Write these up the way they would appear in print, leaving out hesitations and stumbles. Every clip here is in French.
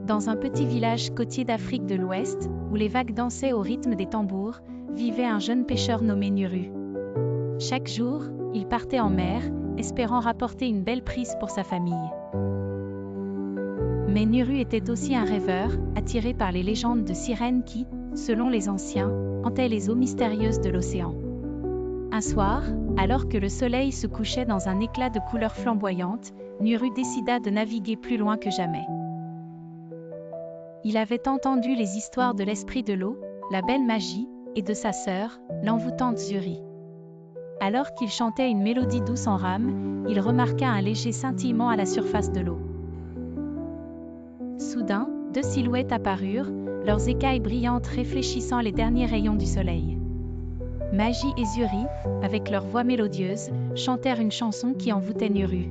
Dans un petit village côtier d'Afrique de l'Ouest, où les vagues dansaient au rythme des tambours, vivait un jeune pêcheur nommé Nuru. Chaque jour, il partait en mer, espérant rapporter une belle prise pour sa famille. Mais Nuru était aussi un rêveur, attiré par les légendes de sirènes qui, selon les anciens, hantaient les eaux mystérieuses de l'océan. Un soir, alors que le soleil se couchait dans un éclat de couleurs flamboyantes, Nuru décida de naviguer plus loin que jamais. Il avait entendu les histoires de l'esprit de l'eau, la belle magie, et de sa sœur, l'envoûtante Zuri. Alors qu'il chantait une mélodie douce en rame, il remarqua un léger scintillement à la surface de l'eau. Soudain, deux silhouettes apparurent, leurs écailles brillantes réfléchissant les derniers rayons du soleil. Magie et Zuri, avec leur voix mélodieuse, chantèrent une chanson qui envoûtait Nuru.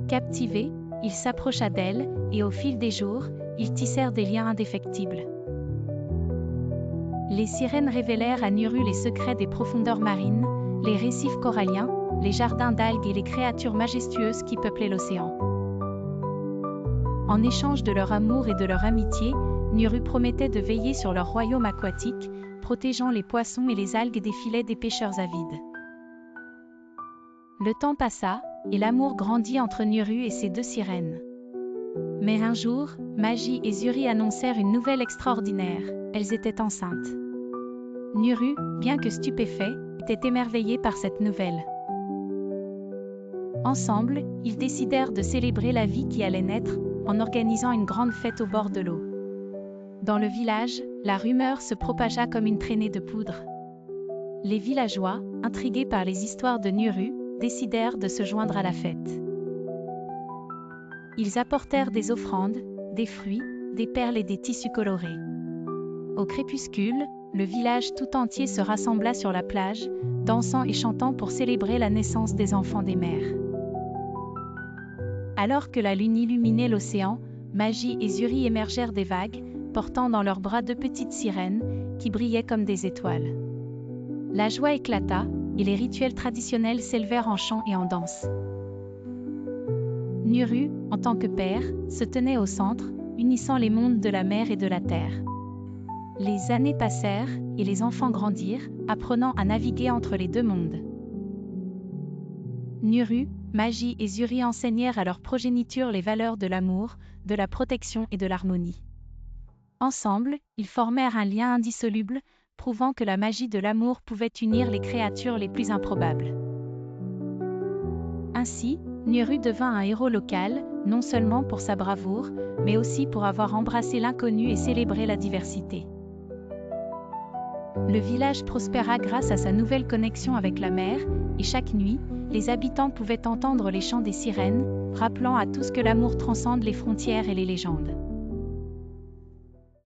Captivé, il s'approcha d'elle, et au fil des jours, ils tissèrent des liens indéfectibles. Les sirènes révélèrent à Nuru les secrets des profondeurs marines, les récifs coralliens, les jardins d'algues et les créatures majestueuses qui peuplaient l'océan. En échange de leur amour et de leur amitié, Nuru promettait de veiller sur leur royaume aquatique, protégeant les poissons et les algues des filets des pêcheurs avides. Le temps passa, et l'amour grandit entre Nuru et ses deux sirènes. Mais un jour, Magie et Zuri annoncèrent une nouvelle extraordinaire, elles étaient enceintes. Nuru, bien que stupéfait, était émerveillé par cette nouvelle. Ensemble, ils décidèrent de célébrer la vie qui allait naître, en organisant une grande fête au bord de l'eau. Dans le village, la rumeur se propagea comme une traînée de poudre. Les villageois, intrigués par les histoires de Nuru, décidèrent de se joindre à la fête. Ils apportèrent des offrandes, des fruits, des perles et des tissus colorés. Au crépuscule, le village tout entier se rassembla sur la plage, dansant et chantant pour célébrer la naissance des enfants des mers. Alors que la lune illuminait l'océan, Magie et Zuri émergèrent des vagues, portant dans leurs bras deux petites sirènes, qui brillaient comme des étoiles. La joie éclata, et les rituels traditionnels s'élevèrent en chant et en danse. Nuru, en tant que père, se tenait au centre, unissant les mondes de la mer et de la terre. Les années passèrent, et les enfants grandirent, apprenant à naviguer entre les deux mondes. Nuru, Magie et Zuri enseignèrent à leur progéniture les valeurs de l'amour, de la protection et de l'harmonie. Ensemble, ils formèrent un lien indissoluble, prouvant que la magie de l'amour pouvait unir les créatures les plus improbables. Ainsi, Nuru devint un héros local, non seulement pour sa bravoure, mais aussi pour avoir embrassé l'inconnu et célébré la diversité. Le village prospéra grâce à sa nouvelle connexion avec la mer, et chaque nuit, les habitants pouvaient entendre les chants des sirènes, rappelant à tous que l'amour transcende les frontières et les légendes.